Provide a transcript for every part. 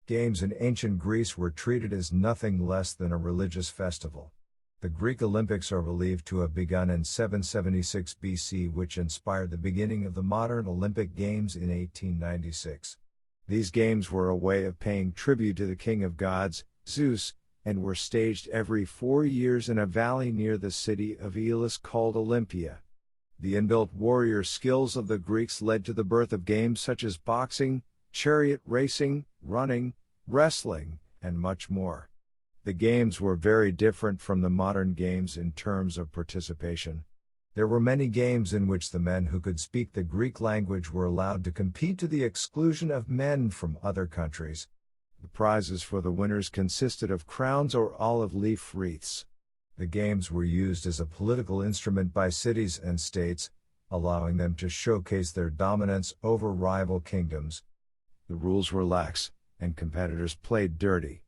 Games in ancient Greece were treated as nothing less than a religious festival. The Greek Olympics are believed to have begun in 776 BC, which inspired the beginning of the modern Olympic Games in 1896. These games were a way of paying tribute to the king of gods, Zeus, and were staged every 4 years in a valley near the city of Elis called Olympia. The inbuilt warrior skills of the Greeks led to the birth of games such as boxing, chariot racing, running, wrestling, and much more. The games were very different from the modern games in terms of participation. There were many games in which the men who could speak the Greek language were allowed to compete to the exclusion of men from other countries. The prizes for the winners consisted of crowns or olive leaf wreaths. The games were used as a political instrument by cities and states, allowing them to showcase their dominance over rival kingdoms. The rules were lax, and competitors played dirty.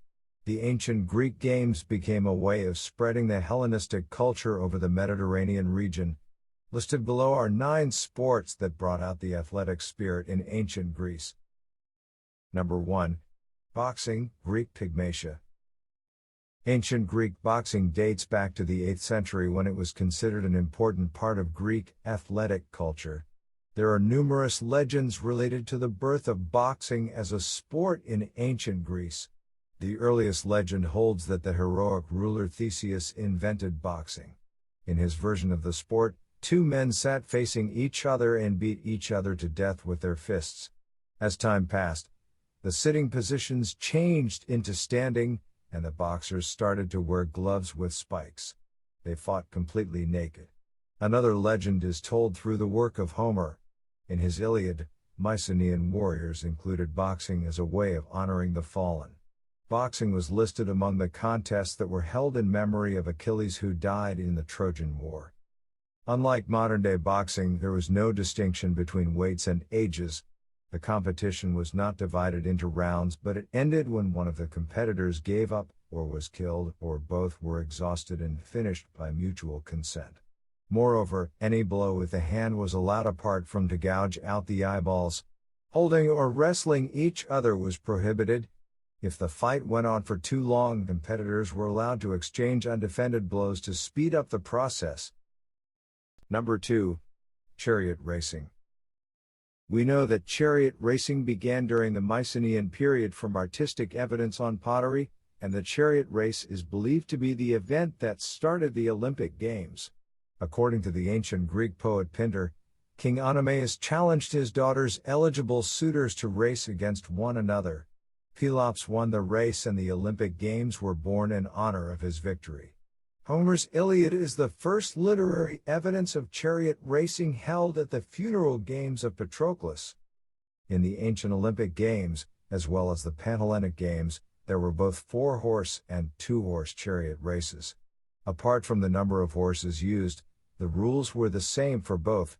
The ancient Greek games became a way of spreading the Hellenistic culture over the Mediterranean region. Listed below are 9 sports that brought out the athletic spirit in ancient Greece. Number 1. Boxing, Greek Pygmachia. Ancient Greek boxing dates back to the 8th century when it was considered an important part of Greek athletic culture. There are numerous legends related to the birth of boxing as a sport in ancient Greece. The earliest legend holds that the heroic ruler Theseus invented boxing. In his version of the sport, 2 men sat facing each other and beat each other to death with their fists. As time passed, the sitting positions changed into standing, and the boxers started to wear gloves with spikes. They fought completely naked. Another legend is told through the work of Homer. In his Iliad, Mycenaean warriors included boxing as a way of honoring the fallen. Boxing was listed among the contests that were held in memory of Achilles, who died in the Trojan War. Unlike modern-day boxing, there was no distinction between weights and ages. The competition was not divided into rounds, but it ended when one of the competitors gave up, or was killed, or both were exhausted and finished by mutual consent. Moreover, any blow with the hand was allowed apart from to gouge out the eyeballs. Holding or wrestling each other was prohibited. If the fight went on for too long, competitors were allowed to exchange undefended blows to speed up the process. Number 2. Chariot Racing. We know that chariot racing began during the Mycenaean period from artistic evidence on pottery, and the chariot race is believed to be the event that started the Olympic Games. According to the ancient Greek poet Pindar, King Oenomaus challenged his daughter's eligible suitors to race against one another. Pelops won the race, and the Olympic Games were born in honor of his victory. Homer's Iliad is the first literary evidence of chariot racing held at the funeral games of Patroclus. In the ancient Olympic Games, as well as the Panhellenic Games, there were both 4-horse and 2-horse chariot races. Apart from the number of horses used, the rules were the same for both.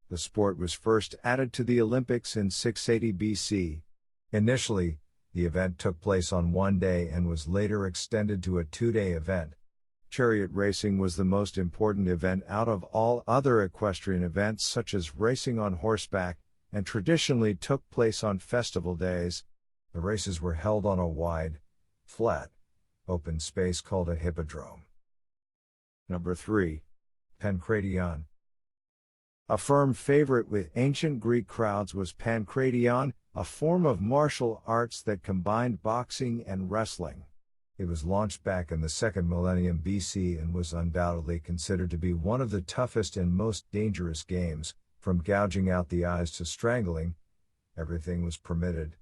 The sport was first added to the Olympics in 680 BC. Initially, the event took place on one day and was later extended to a 2-day event. Chariot racing was the most important event out of all other equestrian events such as racing on horseback, and traditionally took place on festival days. The races were held on a wide, flat, open space called a hippodrome. Number 3. Pankration. A firm favorite with ancient Greek crowds was Pankration, a form of martial arts that combined boxing and wrestling. It was launched back in the 2nd millennium BC and was undoubtedly considered to be one of the toughest and most dangerous games. From gouging out the eyes to strangling, everything was permitted.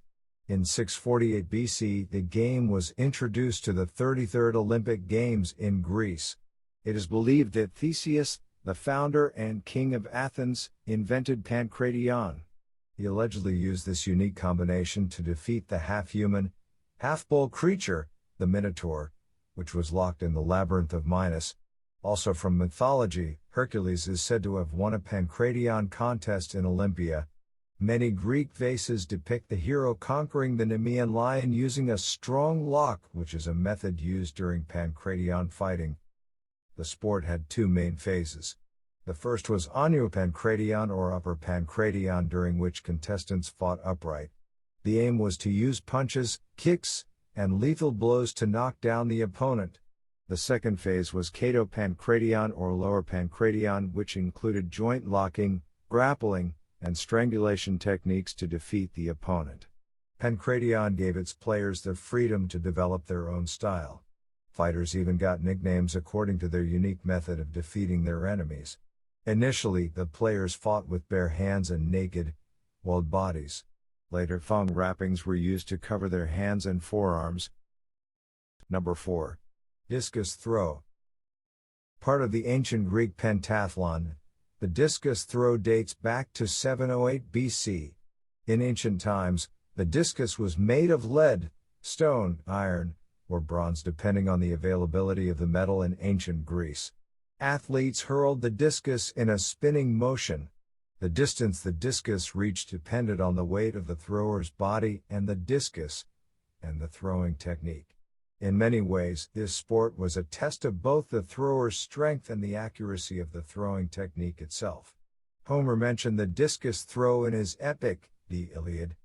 In 648 BC, the game was introduced to the 33rd Olympic Games in Greece. It is believed that Theseus, the founder and king of Athens, invented Pankration. He allegedly used this unique combination to defeat the half-human, half-bull creature, the Minotaur, which was locked in the labyrinth of Minos. Also from mythology, Hercules is said to have won a Pankration contest in Olympia. Many Greek vases depict the hero conquering the Nemean lion using a strong lock, which is a method used during Pankration fighting. The sport had 2 main phases. The first was Pankration or upper Pankration, during which contestants fought upright. The aim was to use punches, kicks, and lethal blows to knock down the opponent. The second phase was Pankration or lower Pankration, which included joint locking, grappling, and strangulation techniques to defeat the opponent. Pankration gave its players the freedom to develop their own style. Fighters even got nicknames according to their unique method of defeating their enemies. Initially, the players fought with bare hands and naked, walled bodies. Later, thong wrappings were used to cover their hands and forearms. Number 4. Discus Throw. Part of the ancient Greek pentathlon, the discus throw dates back to 708 BC. In ancient times, the discus was made of lead, stone, iron, or bronze depending on the availability of the metal in ancient Greece. Athletes hurled the discus in a spinning motion. The distance the discus reached depended on the weight of the thrower's body and the discus, and the throwing technique. In many ways, this sport was a test of both the thrower's strength and the accuracy of the throwing technique itself. Homer mentioned the discus throw in his epic, the Iliad.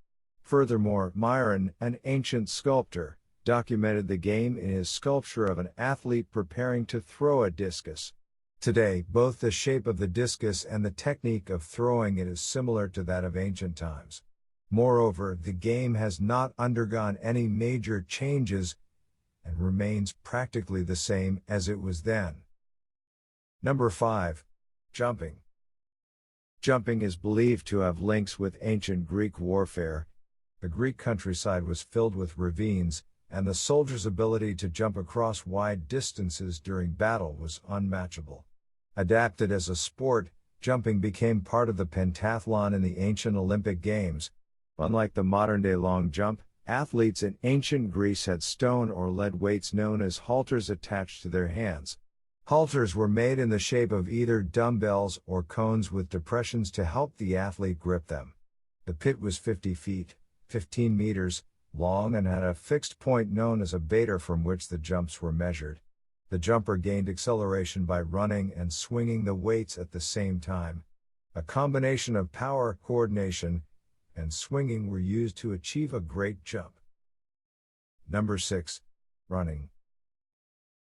Furthermore, Myron, an ancient sculptor, documented the game in his sculpture of an athlete preparing to throw a discus. Today, both the shape of the discus and the technique of throwing it is similar to that of ancient times. Moreover, the game has not undergone any major changes and remains practically the same as it was then. Number 5. Jumping. Jumping is believed to have links with ancient Greek warfare. The Greek countryside was filled with ravines, and the soldiers' ability to jump across wide distances during battle was unmatchable. Adapted as a sport, jumping became part of the pentathlon in the ancient Olympic Games. Unlike the modern-day long jump, athletes in ancient Greece had stone or lead weights known as halters attached to their hands. Halters were made in the shape of either dumbbells or cones with depressions to help the athlete grip them. The pit was 50 feet, 15 meters, long and had a fixed point known as a baiter from which the jumps were measured. The jumper gained acceleration by running and swinging the weights at the same time. A combination of power, coordination, and swinging were used to achieve a great jump. Number 6. Running.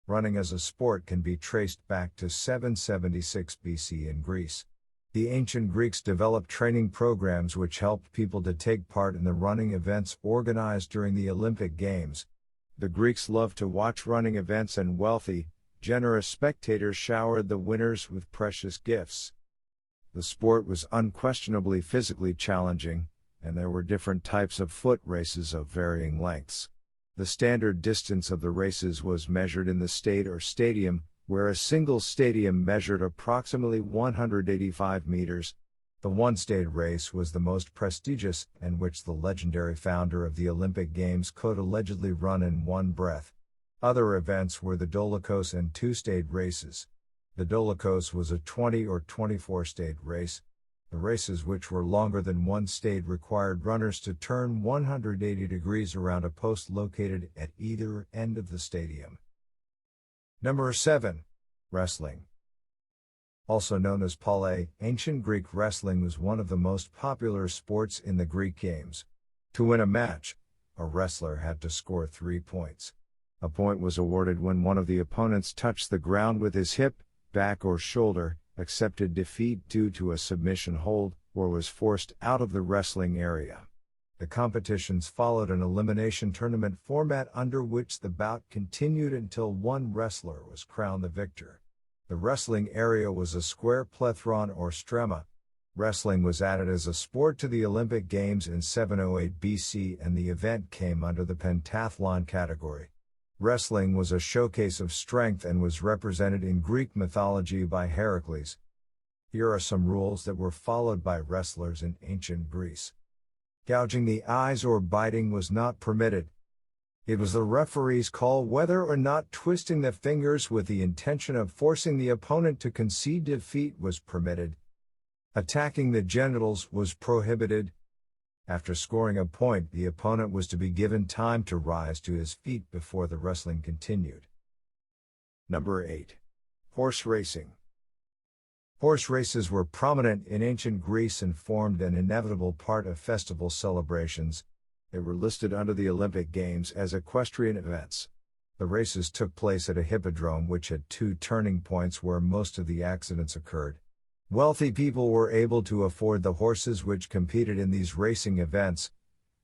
Running as a sport can be traced back to 776 BC in Greece. The ancient Greeks developed training programs which helped people to take part in the running events organized during the Olympic Games. The Greeks loved to watch running events, and wealthy, generous spectators showered the winners with precious gifts. The sport was unquestionably physically challenging, and there were different types of foot races of varying lengths. The standard distance of the races was measured in the stade or stadium, where a single stadium measured approximately 185 meters. The one-stade race was the most prestigious, and which the legendary founder of the Olympic Games could allegedly run in one breath. Other events were the Dolikos and two-stade races. The Dolikos was a 20 or 24-stade race. The races, which were longer than one stade, required runners to turn 180 degrees around a post located at either end of the stadium. Number 7. Wrestling. Also known as Pole, ancient Greek wrestling was one of the most popular sports in the Greek games. To win a match, a wrestler had to score 3 points. A point was awarded when one of the opponents touched the ground with his hip, back or shoulder, accepted defeat due to a submission hold, or was forced out of the wrestling area. The competitions followed an elimination tournament format under which the bout continued until one wrestler was crowned the victor. The wrestling area was a square plethron or strema. Wrestling was added as a sport to the Olympic Games in 708 BC, and the event came under the pentathlon category. Wrestling was a showcase of strength and was represented in Greek mythology by Heracles. Here are some rules that were followed by wrestlers in ancient Greece. Gouging the eyes or biting was not permitted. It was the referee's call whether or not twisting the fingers with the intention of forcing the opponent to concede defeat was permitted. Attacking the genitals was prohibited. After scoring a point, the opponent was to be given time to rise to his feet before the wrestling continued. Number 8. Horse racing. Horse races were prominent in ancient Greece and formed an inevitable part of festival celebrations. They were listed under the Olympic Games as equestrian events. The races took place at a hippodrome which had two turning points where most of the accidents occurred. Wealthy people were able to afford the horses which competed in these racing events,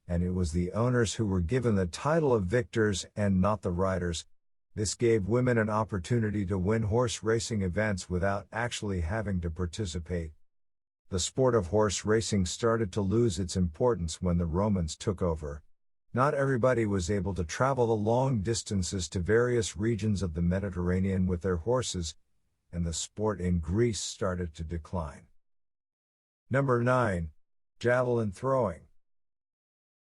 and it was the owners who were given the title of victors and not the riders. This gave women an opportunity to win horse racing events without actually having to participate. The sport of horse racing started to lose its importance when the Romans took over. Not everybody was able to travel the long distances to various regions of the Mediterranean with their horses, and the sport in Greece started to decline. Number 9. Javelin throwing.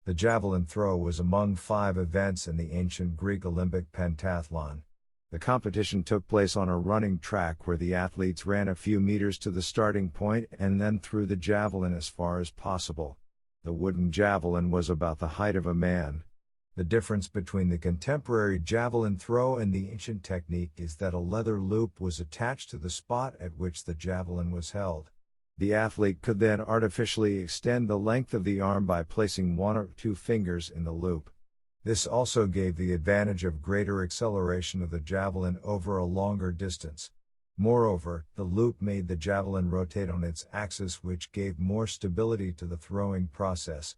The javelin throw was among 5 events in the ancient Greek Olympic pentathlon. The competition took place on a running track where the athletes ran a few meters to the starting point and then threw the javelin as far as possible. The wooden javelin was about the height of a man. The difference between the contemporary javelin throw and the ancient technique is that a leather loop was attached to the spot at which the javelin was held. The athlete could then artificially extend the length of the arm by placing 1 or 2 fingers in the loop. This also gave the advantage of greater acceleration of the javelin over a longer distance. Moreover, the loop made the javelin rotate on its axis, which gave more stability to the throwing process.